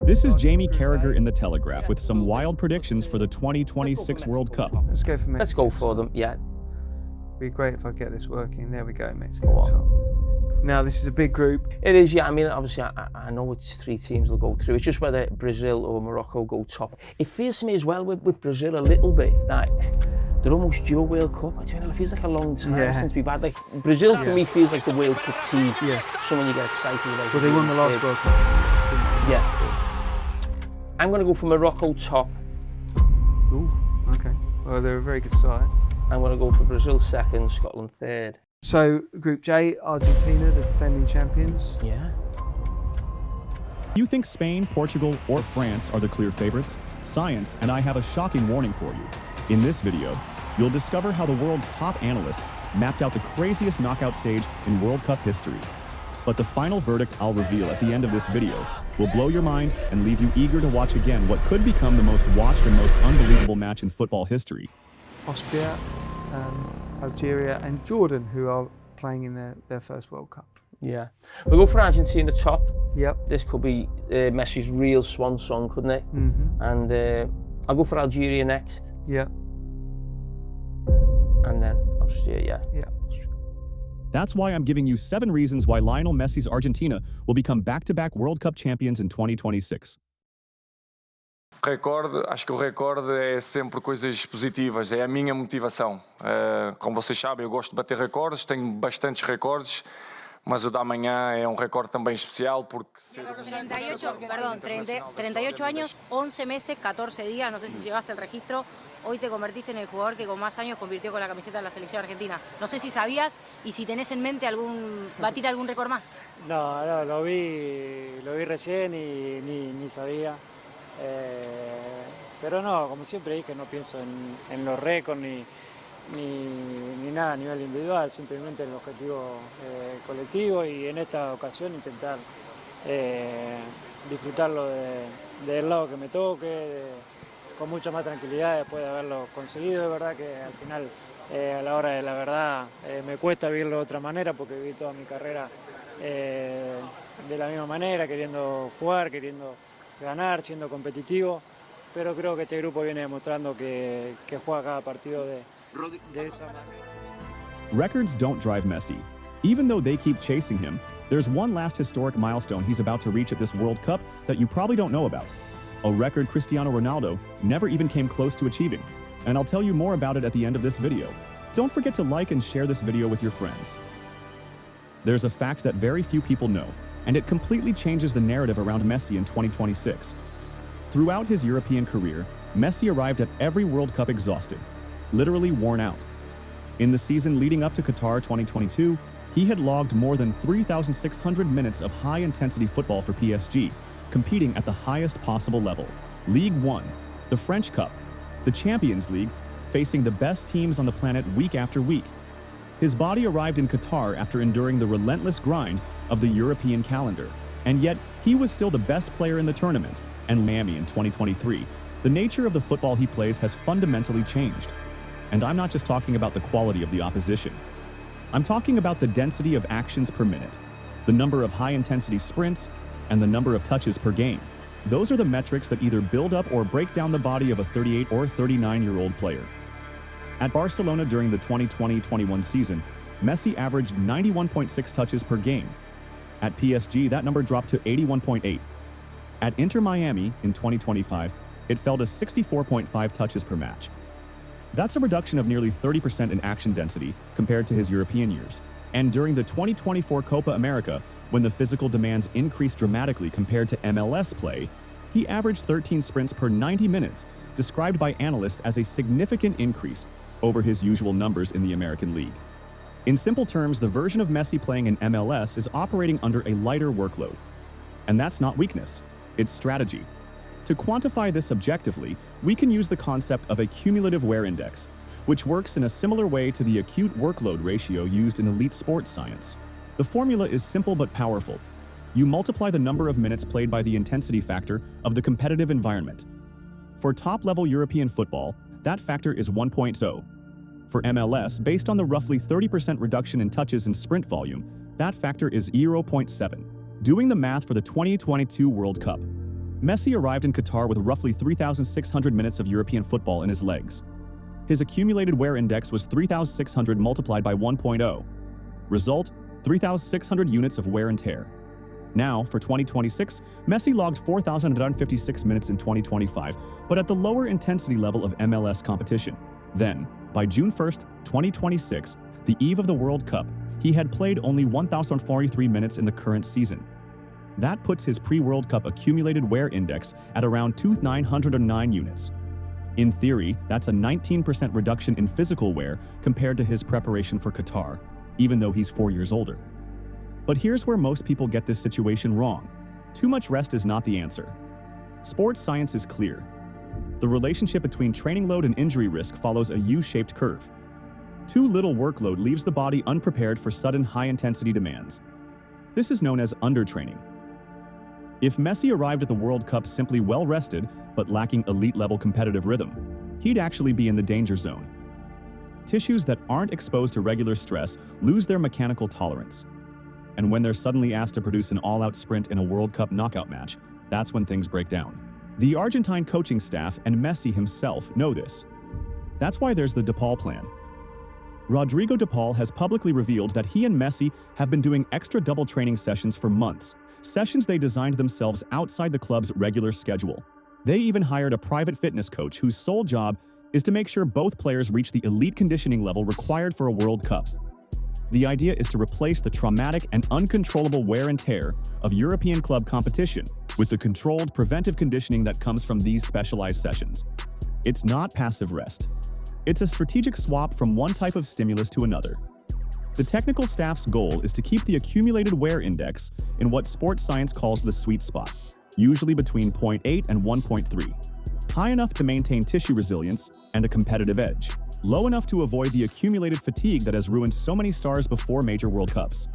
This is Jamie Carragher in The Telegraph with some wild predictions for the 2026 World Cup. Let's go for Mexico. Let's go for them, yeah. Be great if I get this working. There we go, Mexico. Now this is a big group. It is, yeah. I mean, obviously, I know which three teams will go through. It's just whether Brazil or Morocco go top. It feels to me as well with Brazil a little bit that they're almost due a World Cup. It feels like a long time since we've had, like, Brazil for me feels like the World Cup team. Yeah. Someone you get excited about. Well, they won the last World Cup. Yeah. I'm going to go for Morocco top. Ooh, okay. Well, they're a very good side. I'm going to go for Brazil second, Scotland third. So, Group J, Argentina, the defending champions. Yeah. You think Spain, Portugal, or France are the clear favorites? Science and I have a shocking warning for you. In this video, you'll discover how the world's top analysts mapped out the craziest knockout stage in World Cup history. But the final verdict I'll reveal at the end of this video will blow your mind and leave you eager to watch again what could become the most watched and most unbelievable match in football history. Austria, Algeria and Jordan, who are playing in their first World Cup. Yeah. We'll go for Argentina top. Yep. This could be Messi's real swan song, couldn't it? Mm-hmm. And I'll go for Algeria next. Yeah. And then Austria, yeah. Yeah. That's why I'm giving you 7 reasons why Lionel Messi's Argentina will become back-to-back World Cup champions in 2026. Recorde, acho que o recorde é sempre coisas positivas, é a minha motivação. Como vocês sabem, eu gosto de bater recordes, tenho bastantes recordes, mas o da amanhã é recorde também especial porque... 38 años, 11 meses, 14 días, no sé si llevas el registro. Hoy te convertiste en el jugador que con más años convirtió con la camiseta de la selección argentina. No sé si sabías y si tenés en mente batir algún récord más. No, lo vi recién y ni sabía. Pero no, como siempre dije, no pienso en los récords ni nada a nivel individual, simplemente el objetivo colectivo y en esta ocasión intentar disfrutarlo del lado que me toque, con mucha más tranquilidad después de haberlo conseguido. Es verdad que al final, a la hora de la verdad, me cuesta vivirlo de otra manera porque viví toda mi carrera de la misma manera, queriendo jugar, queriendo ganar, siendo competitivo, pero creo que este grupo viene demostrando que juega cada partido de esa manera. Records don't drive Messi. Even though they keep chasing him, there's one last historic milestone he's about to reach at this World Cup that you probably don't know about. A record Cristiano Ronaldo never even came close to achieving. And I'll tell you more about it at the end of this video. Don't forget to like and share this video with your friends. There's a fact that very few people know, and it completely changes the narrative around Messi in 2026. Throughout his European career, Messi arrived at every World Cup exhausted, literally worn out. In the season leading up to Qatar 2022, he had logged more than 3,600 minutes of high-intensity football for PSG, competing at the highest possible level. Ligue 1, the French Cup, the Champions League, facing the best teams on the planet week after week. His body arrived in Qatar after enduring the relentless grind of the European calendar, and yet he was still the best player in the tournament. And Miami in 2023, the nature of the football he plays has fundamentally changed. And I'm not just talking about the quality of the opposition. I'm talking about the density of actions per minute, the number of high-intensity sprints, and the number of touches per game. Those are the metrics that either build up or break down the body of a 38 or 39-year-old player. At Barcelona during the 2020-21 season, Messi averaged 91.6 touches per game. At PSG, that number dropped to 81.8. At Inter Miami in 2025, it fell to 64.5 touches per match. That's a reduction of nearly 30% in action density compared to his European years. And during the 2024 Copa America, when the physical demands increased dramatically compared to MLS play, he averaged 13 sprints per 90 minutes, described by analysts as a significant increase over his usual numbers in the American League. In simple terms, the version of Messi playing in MLS is operating under a lighter workload. And that's not weakness, it's strategy. To quantify this objectively, we can use the concept of a cumulative wear index, which works in a similar way to the acute workload ratio used in elite sports science. The formula is simple but powerful. You multiply the number of minutes played by the intensity factor of the competitive environment. For top-level European football, that factor is 1.0. For MLS, based on the roughly 30% reduction in touches and sprint volume, that factor is 0.7. Doing the math for the 2022 World Cup, Messi arrived in Qatar with roughly 3,600 minutes of European football in his legs. His accumulated wear index was 3,600 multiplied by 1.0. Result, 3,600 units of wear and tear. Now, for 2026, Messi logged 4,156 minutes in 2025, but at the lower intensity level of MLS competition. Then, by June 1st, 2026, the eve of the World Cup, he had played only 1,043 minutes in the current season. That puts his pre-World Cup accumulated wear index at around 2,909 units. In theory, that's a 19% reduction in physical wear compared to his preparation for Qatar, even though he's 4 years older. But here's where most people get this situation wrong. Too much rest is not the answer. Sports science is clear. The relationship between training load and injury risk follows a U-shaped curve. Too little workload leaves the body unprepared for sudden high-intensity demands. This is known as undertraining. If Messi arrived at the World Cup simply well-rested but lacking elite-level competitive rhythm, he'd actually be in the danger zone. Tissues that aren't exposed to regular stress lose their mechanical tolerance. And when they're suddenly asked to produce an all-out sprint in a World Cup knockout match, that's when things break down. The Argentine coaching staff and Messi himself know this. That's why there's the De Paul plan. Rodrigo De Paul has publicly revealed that he and Messi have been doing extra double training sessions for months, sessions they designed themselves outside the club's regular schedule. They even hired a private fitness coach whose sole job is to make sure both players reach the elite conditioning level required for a World Cup. The idea is to replace the traumatic and uncontrollable wear and tear of European club competition with the controlled preventive conditioning that comes from these specialized sessions. It's not passive rest. It's a strategic swap from one type of stimulus to another. The technical staff's goal is to keep the accumulated wear index in what sports science calls the sweet spot, usually between 0.8 and 1.3, high enough to maintain tissue resilience and a competitive edge, low enough to avoid the accumulated fatigue that has ruined so many stars before major World Cups.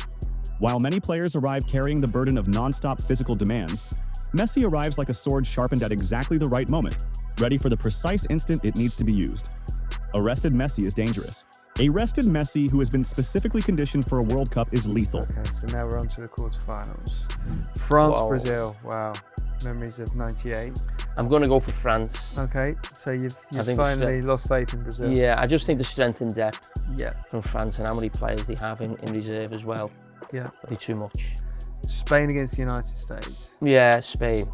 While many players arrive carrying the burden of non-stop physical demands, Messi arrives like a sword sharpened at exactly the right moment, ready for the precise instant it needs to be used. A rested Messi is dangerous. A rested Messi who has been specifically conditioned for a World Cup is lethal. Okay, so now we're on to the quarterfinals. France, Wow. Brazil. Wow. Memories of 98. I'm going to go for France. Okay, so you've think finally lost faith in Brazil. Yeah, I just think the strength and depth Yeah. from France and how many players they have in reserve as well. Yeah. Be too much. Spain against the United States. Yeah, Spain.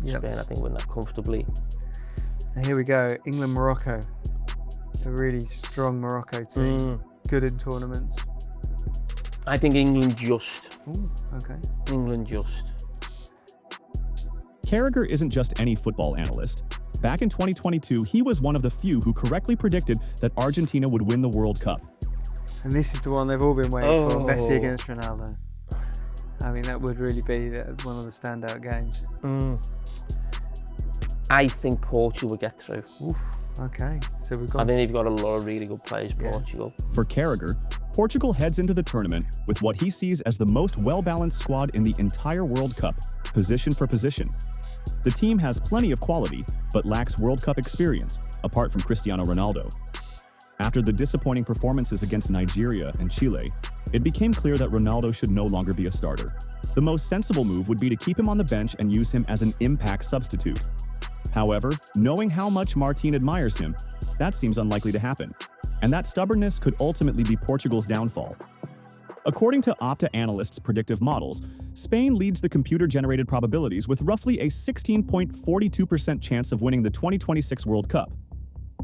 Yep. Spain, I think, win that comfortably. And here we go. England, Morocco. A really strong Morocco team. Good in tournaments. I think England just. Ooh, okay. England just. Carragher isn't just any football analyst. Back in 2022, he was one of the few who correctly predicted that Argentina would win the World Cup. And this is the one they've all been waiting for. Oh. Messi against Ronaldo. I mean, that would really be one of the standout games. I think Portugal will get through. Oof. Okay, so we've I got. think they've got a lot of really good players, Yeah. Portugal. For Carragher, Portugal heads into the tournament with what he sees as the most well-balanced squad in the entire World Cup, position for position. The team has plenty of quality, but lacks World Cup experience, apart from Cristiano Ronaldo. After the disappointing performances against Nigeria and Chile, it became clear that Ronaldo should no longer be a starter. The most sensible move would be to keep him on the bench and use him as an impact substitute. However, knowing how much Martin admires him, that seems unlikely to happen, and that stubbornness could ultimately be Portugal's downfall. According to Opta analysts' predictive models, Spain leads the computer-generated probabilities with roughly a 16.42% chance of winning the 2026 World Cup.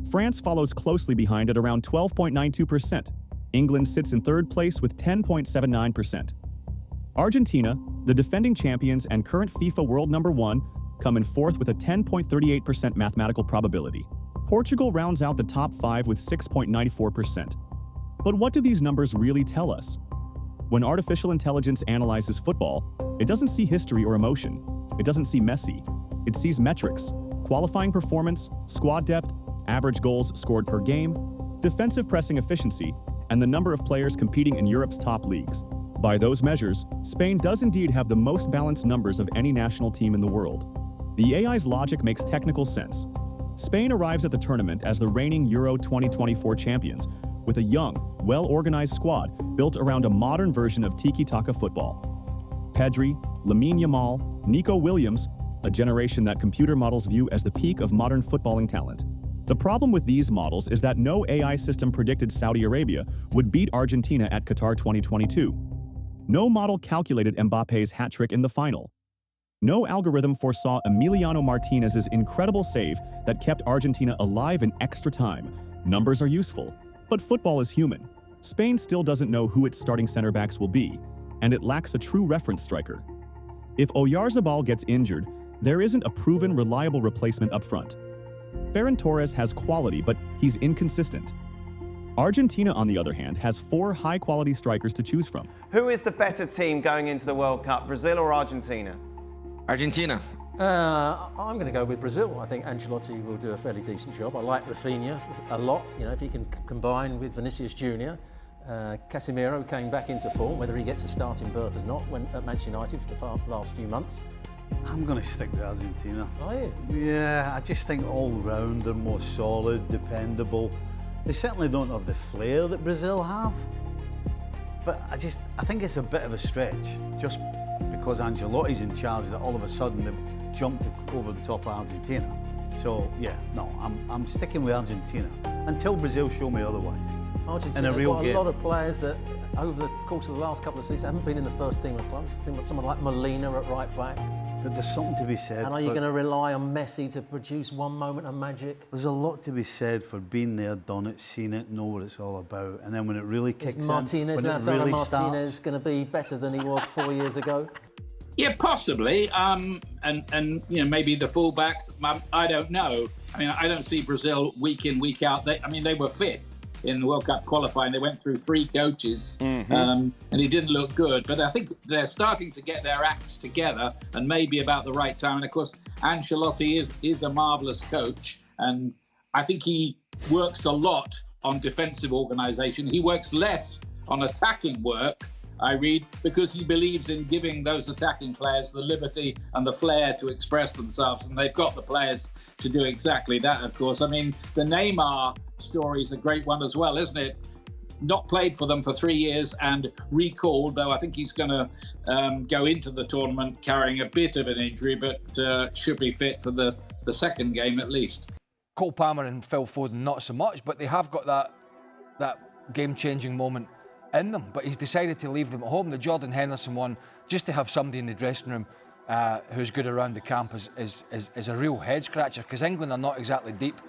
France follows closely behind at around 12.92%. England sits in third place with 10.79%. Argentina, the defending champions and current FIFA world number 1, come in fourth with a 10.38% mathematical probability. Portugal rounds out the top 5 with 6.94%. But what do these numbers really tell us? When artificial intelligence analyzes football, it doesn't see history or emotion. It doesn't see Messi. It sees metrics, qualifying performance, squad depth, average goals scored per game, defensive pressing efficiency, and the number of players competing in Europe's top leagues. By those measures, Spain does indeed have the most balanced numbers of any national team in the world. The AI's logic makes technical sense. Spain arrives at the tournament as the reigning Euro 2024 champions, with a young, well-organized squad built around a modern version of tiki-taka football. Pedri, Lamine Yamal, Nico Williams, a generation that computer models view as the peak of modern footballing talent. The problem with these models is that no AI system predicted Saudi Arabia would beat Argentina at Qatar 2022. No model calculated Mbappe's hat-trick in the final. No algorithm foresaw Emiliano Martinez's incredible save that kept Argentina alive in extra time. Numbers are useful, but football is human. Spain still doesn't know who its starting center backs will be, and it lacks a true reference striker. If Oyarzabal gets injured, there isn't a proven, reliable replacement up front. Ferran Torres has quality, but he's inconsistent. Argentina, on the other hand, has 4 high-quality strikers to choose from. Who is the better team going into the World Cup, Brazil or Argentina? Argentina. I'm going to go with Brazil. I think Ancelotti will do a fairly decent job. I like Rafinha a lot. You know, if he can combine with Vinicius Junior. Casemiro came back into form. Whether he gets a starting berth or not when at Manchester United for the last few months. I'm going to stick with Argentina. Are you? Yeah, I just think all round they're more solid, dependable. They certainly don't have the flair that Brazil have. But I think it's a bit of a stretch, just because Ancelotti's in charge, that all of a sudden they've jumped over the top of Argentina. So yeah, no, I'm sticking with Argentina until Brazil show me otherwise. Argentina have got a lot of players that over the course of the last couple of seasons haven't been in the first team of clubs. I think someone like Molina at right back. But there's something to be said. And are you going to rely on Messi to produce one moment of magic? There's a lot to be said for being there, done it, seen it, know what it's all about. And then when it really kicks in, when it really Martinez going to be better than he was 4 years ago? Yeah, possibly. And you know, maybe the fullbacks. I don't know. I mean, I don't see Brazil week in, week out. They were fifth in the World Cup qualifying. They went through 3 coaches, and it didn't look good. But I think they're starting to get their act together, and maybe about the right time. And of course, Ancelotti is a marvellous coach, and I think he works a lot on defensive organisation. He works less on attacking work, I read, because he believes in giving those attacking players the liberty and the flair to express themselves, and they've got the players to do exactly that, of course. I mean, the Neymar story is a great one as well, isn't it? Not played for them for 3 years and recalled, though I think he's going to go into the tournament carrying a bit of an injury, but should be fit for the second game at least. Cole Palmer and Phil Foden, not so much, but they have got that game-changing moment in them. But he's decided to leave them at home. The Jordan Henderson one, just to have somebody in the dressing room who's good around the camp is a real head-scratcher, because England are not exactly deep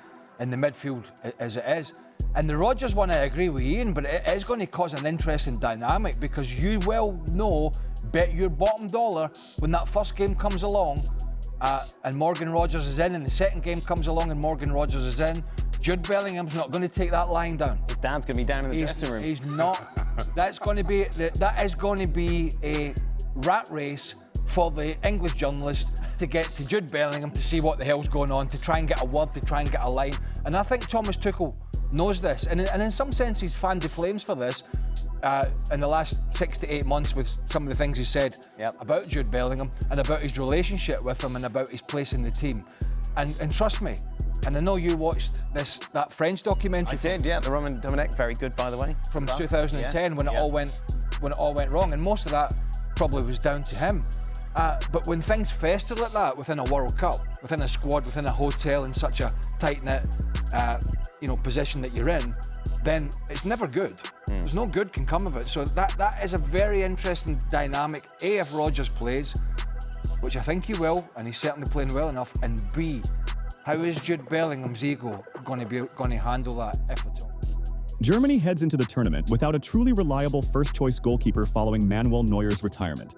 in the midfield as it is. And the Rodgers one, I agree with Ian, but it is going to cause an interesting dynamic, because you well know, bet your bottom dollar, when that first game comes along and Morgan Rodgers is in, and the second game comes along and Morgan Rodgers is in, Jude Bellingham's not going to take that line down. His dad's going to be down in the dressing room. He's not. That is going to be a rat race for the English journalists to get to Jude Bellingham to see what the hell's going on, to try and get a word, to try and get a line. And I think Thomas Tuchel knows this, and in some sense he's fanned the flames for this in the last 6 to 8 months with some of the things he said about Jude Bellingham and about his relationship with him and about his place in the team. And trust me, and I know you watched that French documentary. I did, yeah. The Roman Dominic, very good, by the way. From 2010, when it all went wrong, and most of that probably was down to him. But when things fester like that within a World Cup, within a squad, within a hotel, in such a tight-knit, position that you're in, then it's never good. There's no good can come of it. So that is a very interesting dynamic. A, if Rodgers plays, which I think he will, and he's certainly playing well enough, and B, how is Jude Bellingham's ego going to handle that, if at all? Germany heads into the tournament without a truly reliable first-choice goalkeeper following Manuel Neuer's retirement.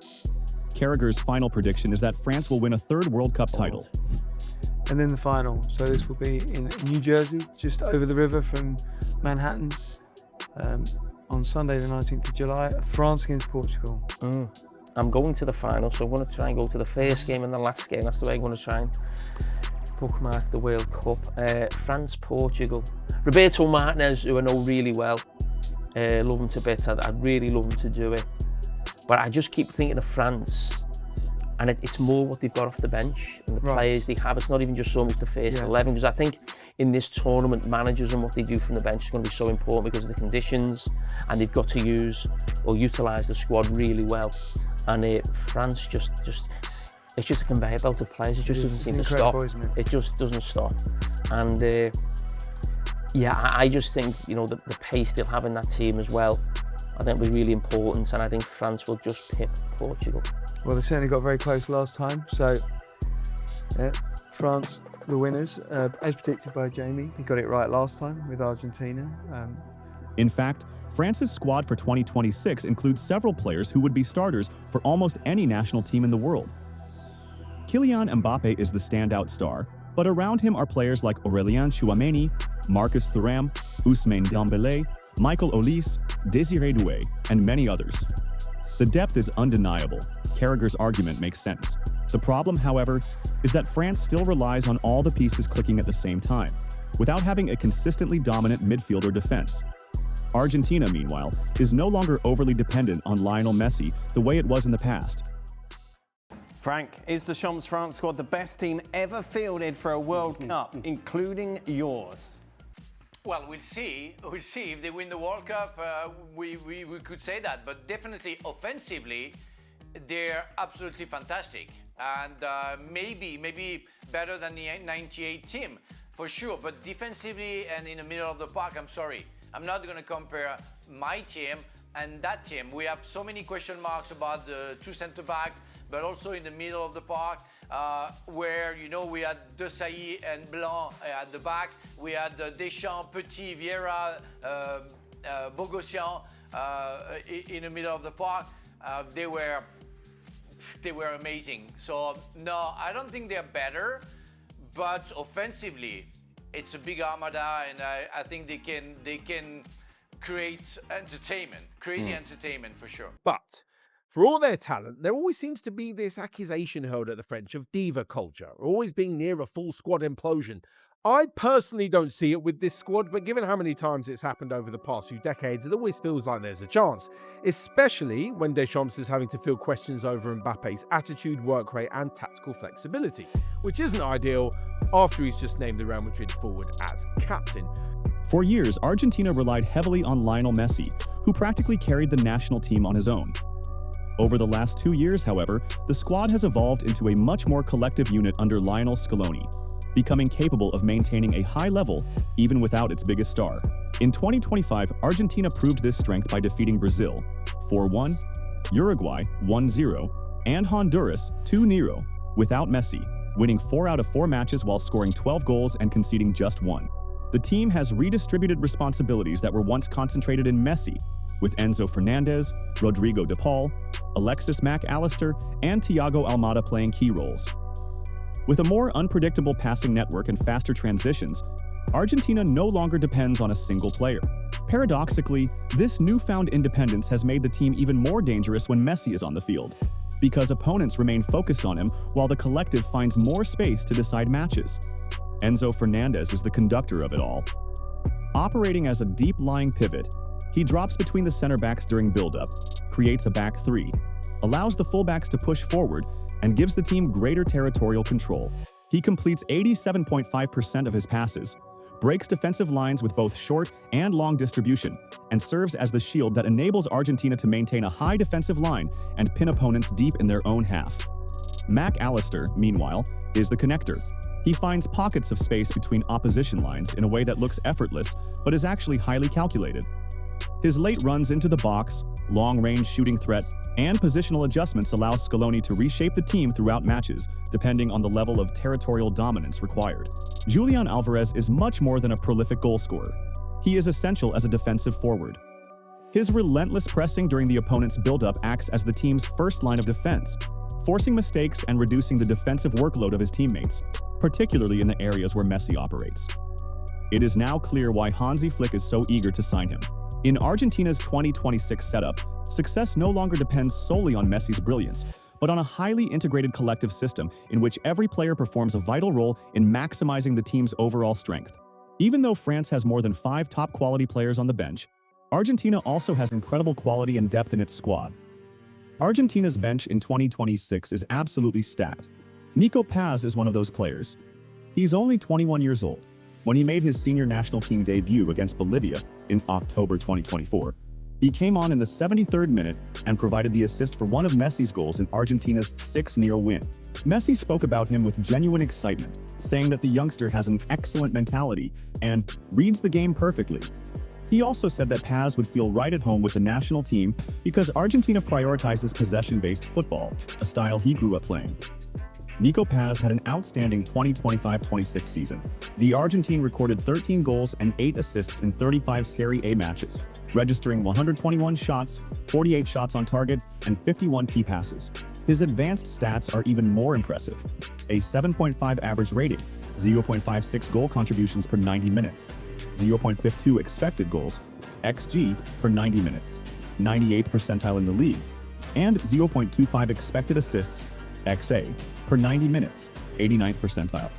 Carragher's final prediction is that France will win a 3rd World Cup title. And then the final, so this will be in New Jersey, just over the river from Manhattan, on Sunday the 19th of July, France against Portugal. I'm going to the final, so I'm going to try and go to the first game and the last game. That's the way I'm going to try and bookmark the World Cup. France-Portugal. Roberto Martinez, who I know really well, love him to bits. I'd really love him to do it. But I just keep thinking of France, and it's more what they've got off the bench and the players they have. It's not even just so much the first 11, because I think in this tournament, managers and what they do from the bench is going to be so important because of the conditions, and they've got to use or utilise the squad really well. And France just it's just a conveyor belt of players. It just doesn't seem to stop. It just doesn't stop. And yeah, I just think, you know, the pace they'll have in that team as well, I think will be really important, and I think France will just pip Portugal. Well, they certainly got very close last time, so France, the winners, as predicted by Jamie. He got it right last time with Argentina. In fact, France's squad for 2026 includes several players who would be starters for almost any national team in the world. Kylian Mbappe is the standout star, but around him are players like Aurélien Tchouameni, Marcus Thuram, Ousmane Dembélé, Michael Olise, Désiré Doué, and many others. The depth is undeniable. Carragher's argument makes sense. The problem, however, is that France still relies on all the pieces clicking at the same time, without having a consistently dominant midfield or defense. Argentina, meanwhile, is no longer overly dependent on Lionel Messi the way it was in the past. Frank, is Deschamps' France squad the best team ever fielded for a World Cup, including yours? Well, we'll see. We'll see if they win the World Cup. We could say that, but definitely offensively, they're absolutely fantastic, and maybe better than the '98 team for sure. But defensively and in the middle of the park, I'm sorry, I'm not going to compare my team and that team. We have so many question marks about the two centre backs, but also in the middle of the park, where, you know, we had Desailly and Blanc at the back. We had Deschamps, Petit, Vieira, Bogossian in the middle of the park. They were amazing. So no, I don't think they're better, but offensively, it's a big armada, and I think they can create entertainment, crazy entertainment for sure. But for all their talent, there always seems to be this accusation hurled at the French of diva culture, always being near a full squad implosion. I personally don't see it with this squad, but given how many times it's happened over the past few decades, it always feels like there's a chance, especially when Deschamps is having to field questions over Mbappe's attitude, work rate and tactical flexibility, which isn't ideal after he's just named the Real Madrid forward as captain. For years, Argentina relied heavily on Lionel Messi, who practically carried the national team on his own. Over the last 2 years, however, the squad has evolved into a much more collective unit under Lionel Scaloni, becoming capable of maintaining a high level even without its biggest star. In 2025, Argentina proved this strength by defeating Brazil 4-1, Uruguay 1-0, and Honduras 2-0 without Messi, winning 4 out of 4 matches while scoring 12 goals and conceding just 1. The team has redistributed responsibilities that were once concentrated in Messi, with Enzo Fernandez, Rodrigo de Paul, Alexis Mac Allister, and Thiago Almada playing key roles. With a more unpredictable passing network and faster transitions, Argentina no longer depends on a single player. Paradoxically, this newfound independence has made the team even more dangerous when Messi is on the field, because opponents remain focused on him while the collective finds more space to decide matches. Enzo Fernandez is the conductor of it all. Operating as a deep-lying pivot, he drops between the center backs during build-up, creates a back three, allows the fullbacks to push forward, and gives the team greater territorial control. He completes 87.5% of his passes, breaks defensive lines with both short and long distribution, and serves as the shield that enables Argentina to maintain a high defensive line and pin opponents deep in their own half. Mac Allister, meanwhile, is the connector. He finds pockets of space between opposition lines in a way that looks effortless, but is actually highly calculated. His late runs into the box, long-range shooting threat, and positional adjustments allow Scaloni to reshape the team throughout matches, depending on the level of territorial dominance required. Julian Alvarez is much more than a prolific goalscorer. He is essential as a defensive forward. His relentless pressing during the opponent's build-up acts as the team's first line of defense, forcing mistakes and reducing the defensive workload of his teammates, particularly in the areas where Messi operates. It is now clear why Hansi Flick is so eager to sign him. In Argentina's 2026 setup, success no longer depends solely on Messi's brilliance, but on a highly integrated collective system in which every player performs a vital role in maximizing the team's overall strength. Even though France has more than 5 top-quality players on the bench, Argentina also has incredible quality and depth in its squad. Argentina's bench in 2026 is absolutely stacked. Nico Paz is one of those players. He's only 21 years old. When he made his senior national team debut against Bolivia in October 2024, He came on in the 73rd minute and provided the assist for one of Messi's goals in Argentina's 6-0 win. Messi spoke about him with genuine excitement, saying that the youngster has an excellent mentality and reads the game perfectly. He also said that Paz would feel right at home with the national team because Argentina prioritizes possession-based football, a style he grew up playing. Nico Paz had an outstanding 2025-26 season. The Argentine recorded 13 goals and 8 assists in 35 Serie A matches, registering 121 shots, 48 shots on target, and 51 key passes. His advanced stats are even more impressive. A 7.5 average rating, 0.56 goal contributions per 90 minutes, 0.52 expected goals, XG, per 90 minutes, 98th percentile in the league, and 0.25 expected assists, XA, per 90 minutes, 89th percentile.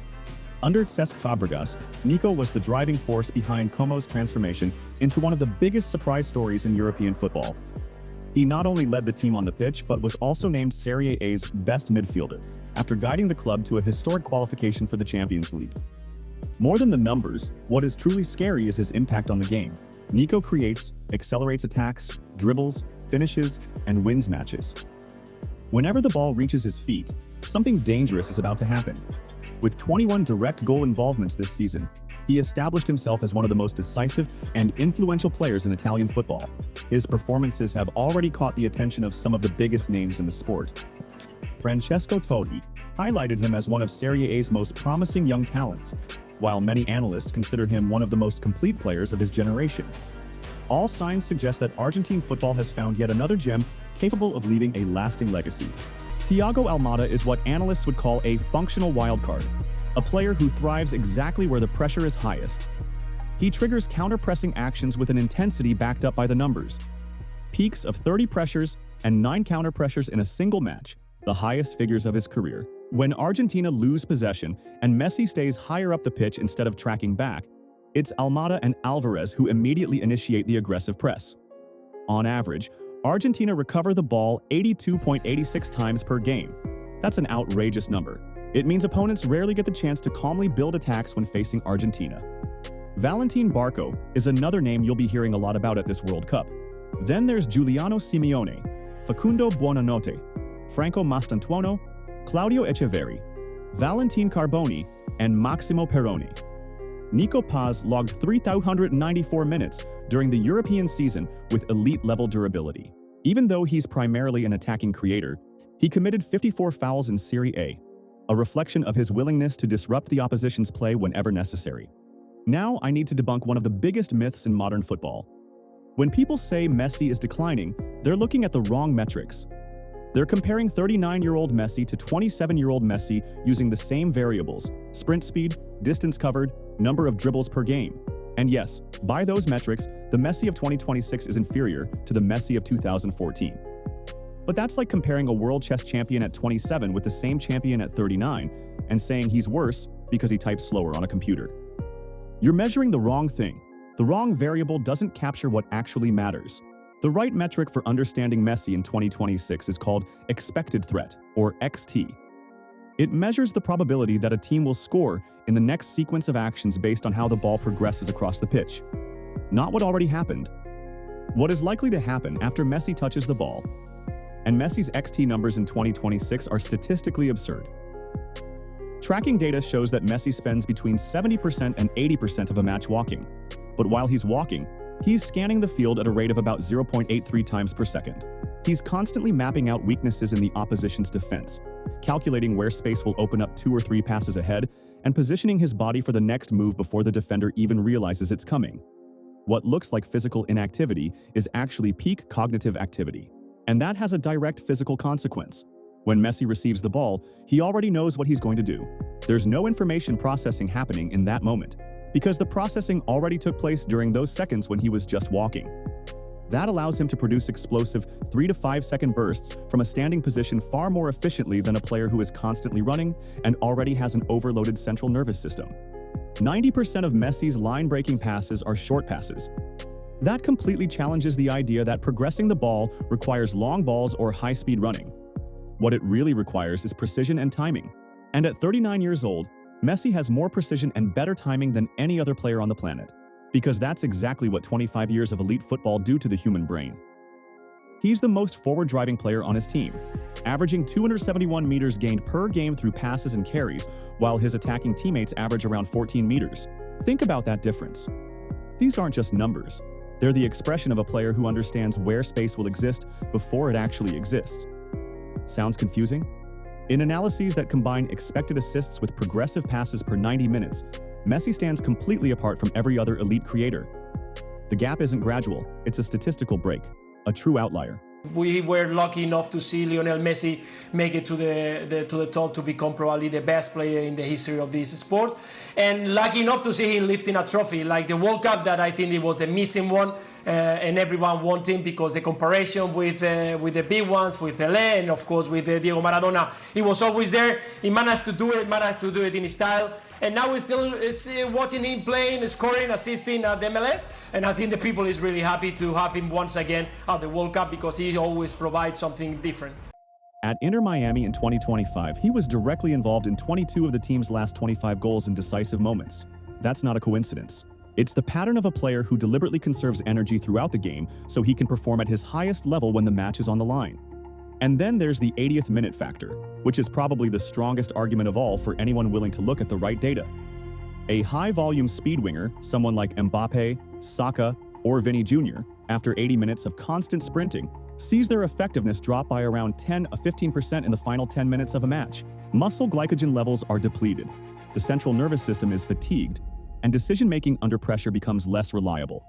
Under Cesc Fabregas, Nico was the driving force behind Como's transformation into one of the biggest surprise stories in European football. He not only led the team on the pitch, but was also named Serie A's best midfielder, after guiding the club to a historic qualification for the Champions League. More than the numbers, what is truly scary is his impact on the game. Nico creates, accelerates attacks, dribbles, finishes, and wins matches. Whenever the ball reaches his feet, something dangerous is about to happen. With 21 direct goal involvements this season, he established himself as one of the most decisive and influential players in Italian football. His performances have already caught the attention of some of the biggest names in the sport. Francesco Totti highlighted him as one of Serie A's most promising young talents, while many analysts consider him one of the most complete players of his generation. All signs suggest that Argentine football has found yet another gem capable of leaving a lasting legacy. Thiago Almada is what analysts would call a functional wildcard, a player who thrives exactly where the pressure is highest. He triggers counter-pressing actions with an intensity backed up by the numbers. Peaks of 30 pressures and 9 counter-pressures in a single match, the highest figures of his career. When Argentina lose possession and Messi stays higher up the pitch instead of tracking back, it's Almada and Alvarez who immediately initiate the aggressive press. On average, Argentina recover the ball 82.86 times per game. That's an outrageous number. It means opponents rarely get the chance to calmly build attacks when facing Argentina. Valentin Barco is another name you'll be hearing a lot about at this World Cup. Then there's Giuliano Simeone, Facundo Buonanotte, Franco Mastantuono, Claudio Echeverri, Valentin Carboni, and Maximo Perroni. Nico Paz logged 3,294 minutes during the European season with elite-level durability. Even though he's primarily an attacking creator, he committed 54 fouls in Serie A, a reflection of his willingness to disrupt the opposition's play whenever necessary. Now I need to debunk one of the biggest myths in modern football. When people say Messi is declining, they're looking at the wrong metrics. They're comparing 39-year-old Messi to 27-year-old Messi using the same variables: sprint speed, distance covered, number of dribbles per game. And yes, by those metrics, the Messi of 2026 is inferior to the Messi of 2014. But that's like comparing a world chess champion at 27 with the same champion at 39 and saying he's worse because he types slower on a computer. You're measuring the wrong thing. The wrong variable doesn't capture what actually matters. The right metric for understanding Messi in 2026 is called expected threat, or XT. It measures the probability that a team will score in the next sequence of actions based on how the ball progresses across the pitch. Not what already happened. What is likely to happen after Messi touches the ball. And Messi's XT numbers in 2026 are statistically absurd. Tracking data shows that Messi spends between 70% and 80% of a match walking. But while he's walking, he's scanning the field at a rate of about 0.83 times per second. He's constantly mapping out weaknesses in the opposition's defense, calculating where space will open up 2 or 3 passes ahead, and positioning his body for the next move before the defender even realizes it's coming. What looks like physical inactivity is actually peak cognitive activity. And that has a direct physical consequence. When Messi receives the ball, he already knows what he's going to do. There's no information processing happening in that moment, because the processing already took place during those seconds when he was just walking. That allows him to produce explosive 3 to 5 second bursts from a standing position far more efficiently than a player who is constantly running and already has an overloaded central nervous system. 90% of Messi's line-breaking passes are short passes. That completely challenges the idea that progressing the ball requires long balls or high-speed running. What it really requires is precision and timing. And at 39 years old, Messi has more precision and better timing than any other player on the planet. because that's exactly what 25 years of elite football do to the human brain. He's the most forward-driving player on his team, averaging 271 meters gained per game through passes and carries, while his attacking teammates average around 14 meters. Think about that difference. These aren't just numbers. They're the expression of a player who understands where space will exist before it actually exists. Sounds confusing? In analyses that combine expected assists with progressive passes per 90 minutes, Messi stands completely apart from every other elite creator. The gap isn't gradual, it's a statistical break, a true outlier. We were lucky enough to see Lionel Messi make it to the top to become probably the best player in the history of this sport, and lucky enough to see him lifting a trophy like the World Cup, that I think it was the missing one, and everyone wanting, because the comparison with the big ones, with Pelé and of course with Diego Maradona, he was always there. He managed to do it in his style. And now we're still watching him playing, scoring, assisting at the MLS. And I think the people is really happy to have him once again at the World Cup, because he always provides something different. At Inter Miami in 2025, he was directly involved in 22 of the team's last 25 goals in decisive moments. That's not a coincidence. It's the pattern of a player who deliberately conserves energy throughout the game so he can perform at his highest level when the match is on the line. And then there's the 80th minute factor, which is probably the strongest argument of all for anyone willing to look at the right data. A high-volume speed winger, someone like Mbappe, Saka, or Vinny Jr., after 80 minutes of constant sprinting, sees their effectiveness drop by around 10–15% in the final 10 minutes of a match. Muscle glycogen levels are depleted, the central nervous system is fatigued, and decision-making under pressure becomes less reliable.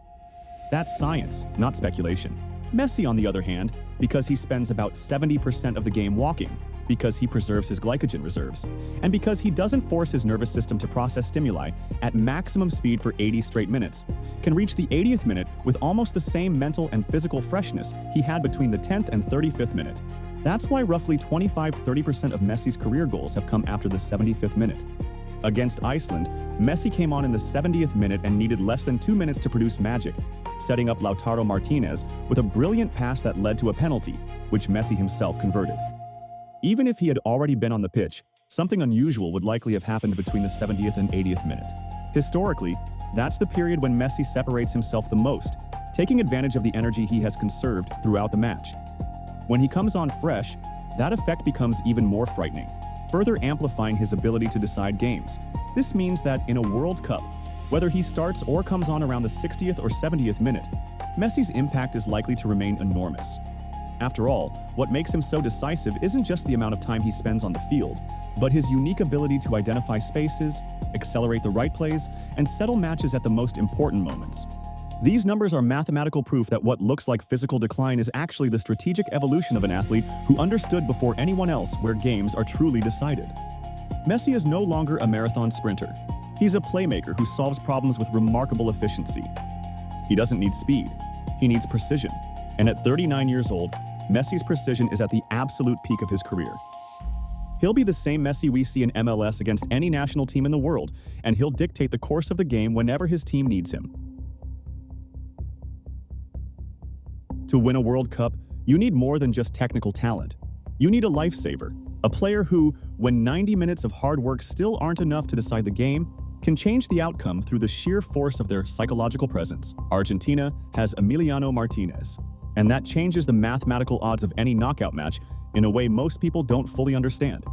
That's science, not speculation. Messi, on the other hand, because he spends about 70% of the game walking, because he preserves his glycogen reserves, and because he doesn't force his nervous system to process stimuli at maximum speed for 80 straight minutes, can reach the 80th minute with almost the same mental and physical freshness he had between the 10th and 35th minute. That's why roughly 25–30% of Messi's career goals have come after the 75th minute. Against Iceland, Messi came on in the 70th minute and needed less than 2 minutes to produce magic, setting up Lautaro Martinez with a brilliant pass that led to a penalty, which Messi himself converted. Even if he had already been on the pitch, something unusual would likely have happened between the 70th and 80th minute. Historically, that's the period when Messi separates himself the most, taking advantage of the energy he has conserved throughout the match. When he comes on fresh, that effect becomes even more frightening, further amplifying his ability to decide games. This means that in a World Cup, whether he starts or comes on around the 60th or 70th minute, Messi's impact is likely to remain enormous. After all, what makes him so decisive isn't just the amount of time he spends on the field, but his unique ability to identify spaces, accelerate the right plays, and settle matches at the most important moments. These numbers are mathematical proof that what looks like physical decline is actually the strategic evolution of an athlete who understood before anyone else where games are truly decided. Messi is no longer a marathon sprinter. He's a playmaker who solves problems with remarkable efficiency. He doesn't need speed, he needs precision. And at 39 years old, Messi's precision is at the absolute peak of his career. He'll be the same Messi we see in MLS against any national team in the world, and he'll dictate the course of the game whenever his team needs him. To win a World Cup, you need more than just technical talent. You need a lifesaver, a player who, when 90 minutes of hard work still aren't enough to decide the game, can change the outcome through the sheer force of their psychological presence. Argentina has Emiliano Martinez, and that changes the mathematical odds of any knockout match in a way most people don't fully understand.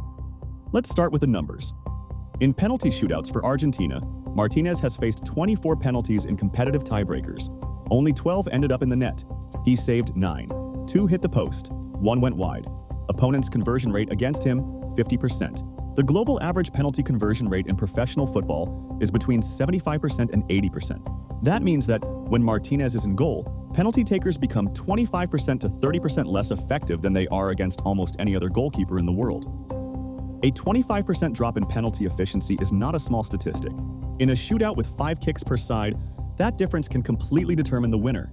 Let's start with the numbers. In penalty shootouts for Argentina, Martinez has faced 24 penalties in competitive tiebreakers. Only 12 ended up in the net. He saved 9. 2 hit the post, 1 went wide. Opponent's conversion rate against him, 50%. The global average penalty conversion rate in professional football is between 75% and 80%. That means that when Martinez is in goal, penalty takers become 25% to 30% less effective than they are against almost any other goalkeeper in the world. A 25% drop in penalty efficiency is not a small statistic. In a shootout with 5 kicks per side, that difference can completely determine the winner.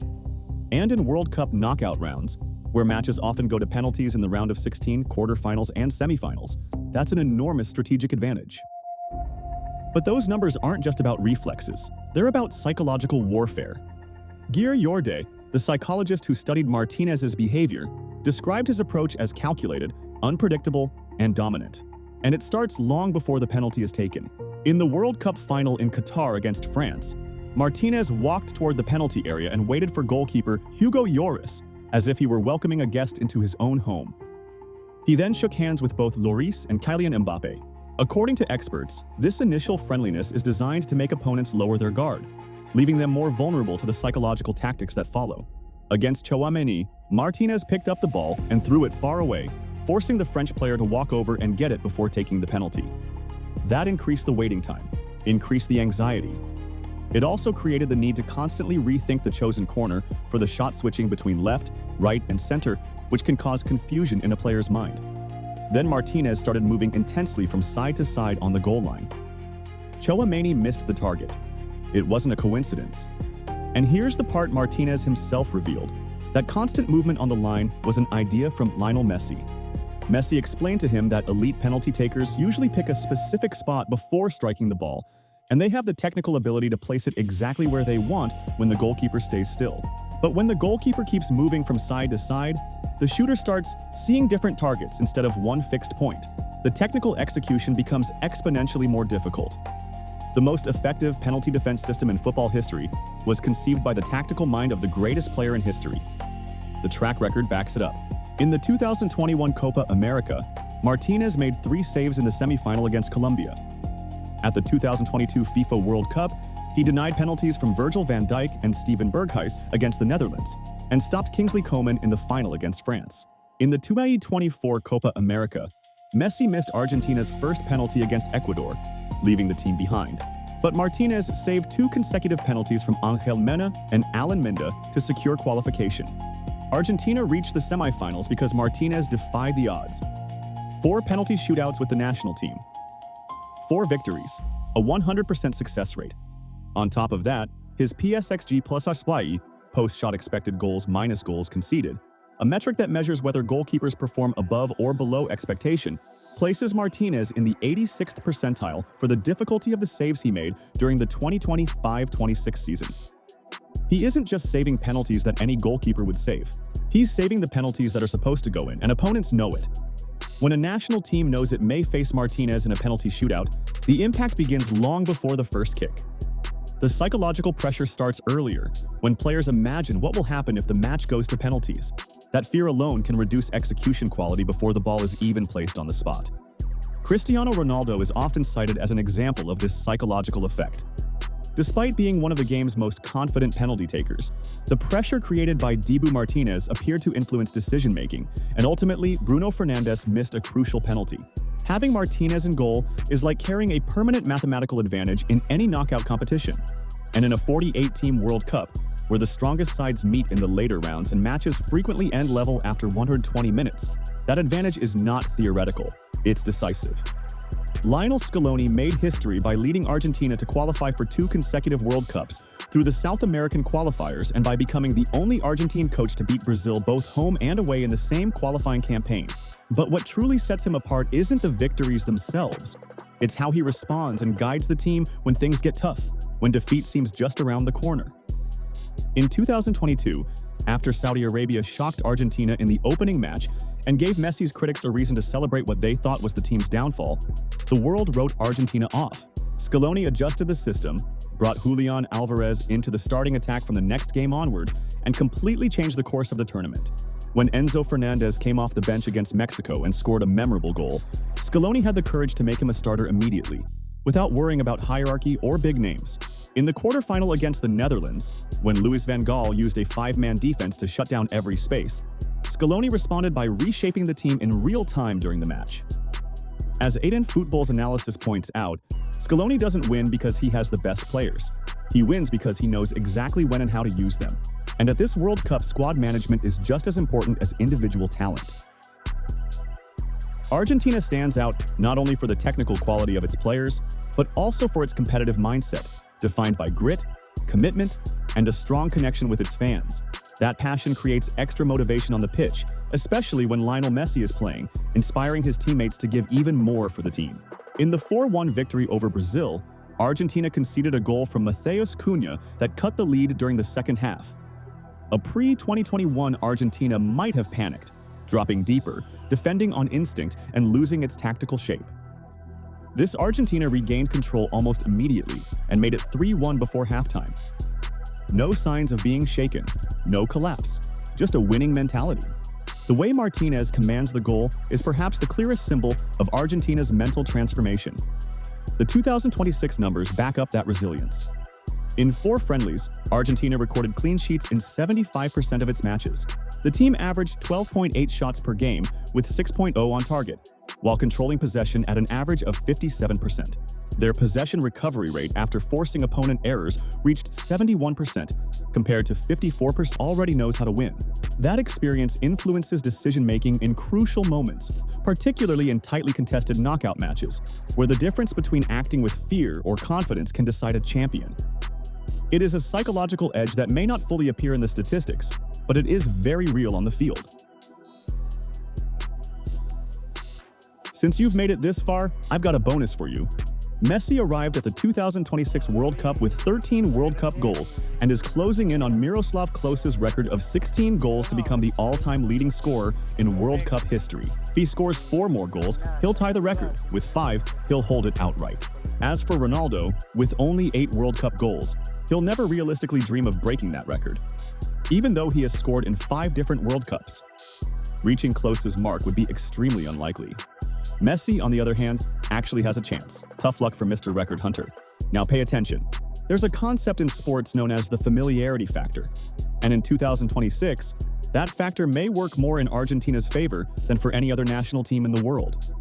And in World Cup knockout rounds, where matches often go to penalties in the round of 16, quarterfinals, and semifinals, that's an enormous strategic advantage. But those numbers aren't just about reflexes, they're about psychological warfare. Geir Jorde, the psychologist who studied Martinez's behavior, described his approach as calculated, unpredictable, and dominant. And it starts long before the penalty is taken. In the World Cup final in Qatar against France, Martinez walked toward the penalty area and waited for goalkeeper Hugo Lloris as if he were welcoming a guest into his own home. He then shook hands with both Lloris and Kylian Mbappe. According to experts, this initial friendliness is designed to make opponents lower their guard, leaving them more vulnerable to the psychological tactics that follow. Against Tchouaméni, Martinez picked up the ball and threw it far away, forcing the French player to walk over and get it before taking the penalty. That increased the waiting time, increased the anxiety. It also created the need to constantly rethink the chosen corner for the shot switching between left, right, and center, which can cause confusion in a player's mind. Then Martinez started moving intensely from side to side on the goal line. Tchouaméni missed the target. It wasn't a coincidence. And here's the part Martinez himself revealed. That constant movement on the line was an idea from Lionel Messi. Messi explained to him that elite penalty takers usually pick a specific spot before striking the ball, and they have the technical ability to place it exactly where they want when the goalkeeper stays still. But when the goalkeeper keeps moving from side to side, the shooter starts seeing different targets instead of one fixed point. The technical execution becomes exponentially more difficult. The most effective penalty defense system in football history was conceived by the tactical mind of the greatest player in history. The track record backs it up. In the 2021 Copa America, Martinez made 3 saves in the semifinal against Colombia. At the 2022 FIFA World Cup, he denied penalties from Virgil van Dijk and Steven Berghuis against the Netherlands, and stopped Kingsley Coman in the final against France. In the 2024 Copa America, Messi missed Argentina's first penalty against Ecuador, leaving the team behind. But Martinez saved 2 consecutive penalties from Angel Mena and Alan Minda to secure qualification. Argentina reached the semifinals because Martinez defied the odds. 4 penalty shootouts with the national team. 4 victories, a 100% success rate. On top of that, his PSXG plus XY, post-shot expected goals minus goals conceded, a metric that measures whether goalkeepers perform above or below expectation, places Martinez in the 86th percentile for the difficulty of the saves he made during the 2025-26 season. He isn't just saving penalties that any goalkeeper would save. He's saving the penalties that are supposed to go in, and opponents know it. When a national team knows it may face Martinez in a penalty shootout, the impact begins long before the first kick. The psychological pressure starts earlier, when players imagine what will happen if the match goes to penalties. That fear alone can reduce execution quality before the ball is even placed on the spot. Cristiano Ronaldo is often cited as an example of this psychological effect. Despite being one of the game's most confident penalty takers, the pressure created by Dibu Martinez appeared to influence decision-making, and ultimately, Bruno Fernandes missed a crucial penalty. Having Martinez in goal is like carrying a permanent mathematical advantage in any knockout competition. And in a 48-team World Cup, where the strongest sides meet in the later rounds and matches frequently end level after 120 minutes, that advantage is not theoretical, it's decisive. Lionel Scaloni made history by leading Argentina to qualify for 2 consecutive World Cups through the South American qualifiers and by becoming the only Argentine coach to beat Brazil both home and away in the same qualifying campaign. But what truly sets him apart isn't the victories themselves. It's how he responds and guides the team when things get tough, when defeat seems just around the corner. In 2022, after Saudi Arabia shocked Argentina in the opening match and gave Messi's critics a reason to celebrate what they thought was the team's downfall, the world wrote Argentina off. Scaloni adjusted the system, brought Julian Alvarez into the starting attack from the next game onward, and completely changed the course of the tournament. When Enzo Fernandez came off the bench against Mexico and scored a memorable goal, Scaloni had the courage to make him a starter immediately, without worrying about hierarchy or big names. In the quarterfinal against the Netherlands, when Louis van Gaal used a 5-man defense to shut down every space, Scaloni responded by reshaping the team in real time during the match. As Aiden Football's analysis points out, Scaloni doesn't win because he has the best players. He wins because he knows exactly when and how to use them. And at this World Cup, squad management is just as important as individual talent. Argentina stands out not only for the technical quality of its players, but also for its competitive mindset, defined by grit, commitment, and a strong connection with its fans. That passion creates extra motivation on the pitch, especially when Lionel Messi is playing, inspiring his teammates to give even more for the team. In the 4-1 victory over Brazil, Argentina conceded a goal from Matheus Cunha that cut the lead during the second half. A pre-2021 Argentina might have panicked, dropping deeper, defending on instinct, and losing its tactical shape. This Argentina regained control almost immediately and made it 3-1 before halftime. No signs of being shaken, no collapse, just a winning mentality. The way Martinez commands the goal is perhaps the clearest symbol of Argentina's mental transformation. The 2026 numbers back up that resilience. In 4 friendlies, Argentina recorded clean sheets in 75% of its matches. The team averaged 12.8 shots per game with 6.0 on target, while controlling possession at an average of 57%. Their possession recovery rate after forcing opponent errors reached 71%, compared to 54% already knows how to win. That experience influences decision-making in crucial moments, particularly in tightly contested knockout matches, where the difference between acting with fear or confidence can decide a champion. It is a psychological edge that may not fully appear in the statistics, but it is very real on the field. Since you've made it this far, I've got a bonus for you. Messi arrived at the 2026 World Cup with 13 World Cup goals and is closing in on Miroslav Klose's record of 16 goals to become the all-time leading scorer in World Cup history. If he scores 4 more goals, he'll tie the record. With 5, he'll hold it outright. As for Ronaldo, with only 8 World Cup goals, he'll never realistically dream of breaking that record, even though he has scored in 5 different World Cups. Reaching Klose's mark would be extremely unlikely. Messi, on the other hand, actually has a chance. Tough luck for Mr. Record Hunter. Now pay attention. There's a concept in sports known as the familiarity factor. And in 2026, that factor may work more in Argentina's favor than for any other national team in the world.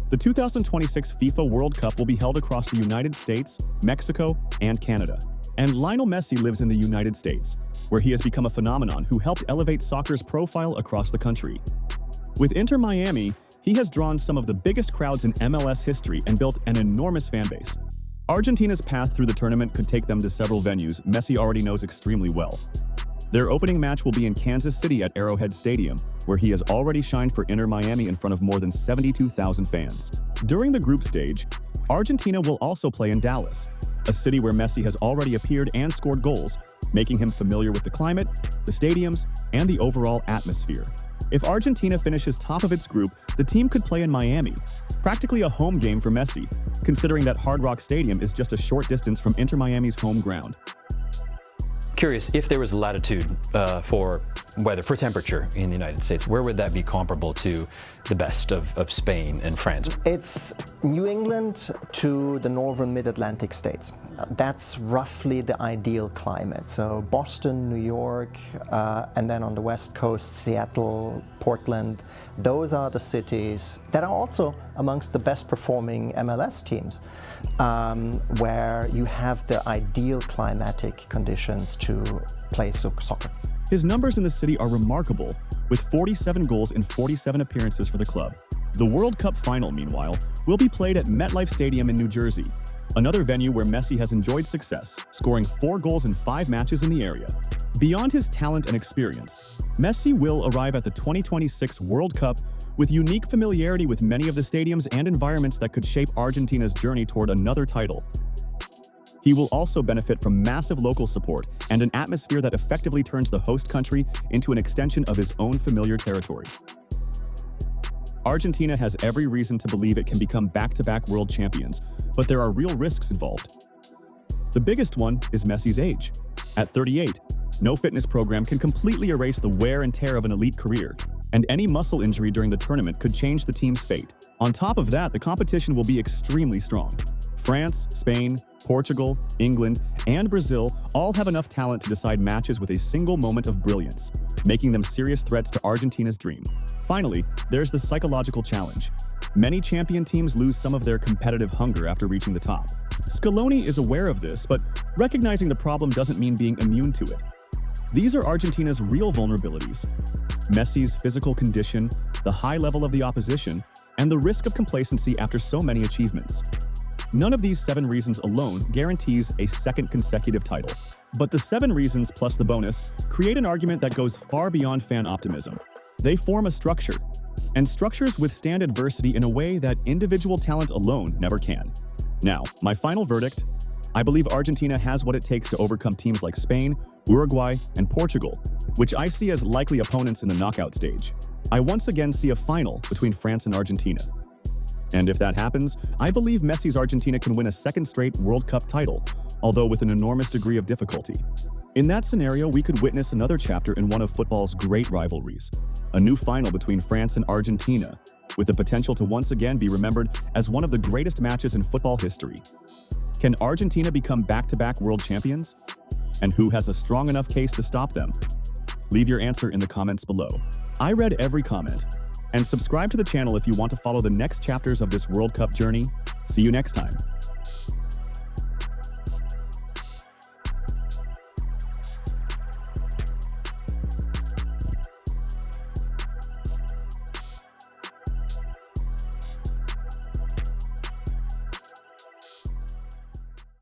The 2026 FIFA World Cup will be held across the United States, Mexico, and Canada. And Lionel Messi lives in the United States, where he has become a phenomenon who helped elevate soccer's profile across the country. With Inter Miami, he has drawn some of the biggest crowds in MLS history and built an enormous fan base. Argentina's path through the tournament could take them to several venues Messi already knows extremely well. Their opening match will be in Kansas City at Arrowhead Stadium, where he has already shined for Inter Miami in front of more than 72,000 fans. During the group stage, Argentina will also play in Dallas, a city where Messi has already appeared and scored goals, making him familiar with the climate, the stadiums, and the overall atmosphere. If Argentina finishes top of its group, the team could play in Miami, practically a home game for Messi, considering that Hard Rock Stadium is just a short distance from Inter Miami's home ground. Curious, if there was latitude for weather, for temperature in the United States, where would that be comparable to the best of Spain and France? It's New England to the northern mid-Atlantic states. That's roughly the ideal climate. So Boston, New York, and then on the West Coast, Seattle, Portland. Those are the cities that are also amongst the best performing MLS teams, where you have the ideal climatic conditions to play soccer. His numbers in the city are remarkable, with 47 goals in 47 appearances for the club. The World Cup final, meanwhile, will be played at MetLife Stadium in New Jersey, another venue where Messi has enjoyed success, scoring 4 goals in 5 matches in the area. Beyond his talent and experience, Messi will arrive at the 2026 World Cup with unique familiarity with many of the stadiums and environments that could shape Argentina's journey toward another title. He will also benefit from massive local support and an atmosphere that effectively turns the host country into an extension of his own familiar territory. Argentina has every reason to believe it can become back-to-back world champions, but there are real risks involved. The biggest one is Messi's age. At 38, no fitness program can completely erase the wear and tear of an elite career, and any muscle injury during the tournament could change the team's fate. On top of that, the competition will be extremely strong. France, Spain, Portugal, England, and Brazil all have enough talent to decide matches with a single moment of brilliance, making them serious threats to Argentina's dream. Finally, there's the psychological challenge. Many champion teams lose some of their competitive hunger after reaching the top. Scaloni is aware of this, but recognizing the problem doesn't mean being immune to it. These are Argentina's real vulnerabilities: Messi's physical condition, the high level of the opposition, and the risk of complacency after so many achievements. None of these 7 reasons alone guarantees a second consecutive title. But the 7 reasons plus the bonus create an argument that goes far beyond fan optimism. They form a structure, and structures withstand adversity in a way that individual talent alone never can. Now, my final verdict: I believe Argentina has what it takes to overcome teams like Spain, Uruguay, and Portugal, which I see as likely opponents in the knockout stage. I once again see a final between France and Argentina. And if that happens, I believe Messi's Argentina can win a second straight World Cup title, although with an enormous degree of difficulty. In that scenario, we could witness another chapter in one of football's great rivalries, a new final between France and Argentina, with the potential to once again be remembered as one of the greatest matches in football history. Can Argentina become back-to-back world champions? And who has a strong enough case to stop them? Leave your answer in the comments below. I read every comment. And subscribe to the channel if you want to follow the next chapters of this World Cup journey. See you next time.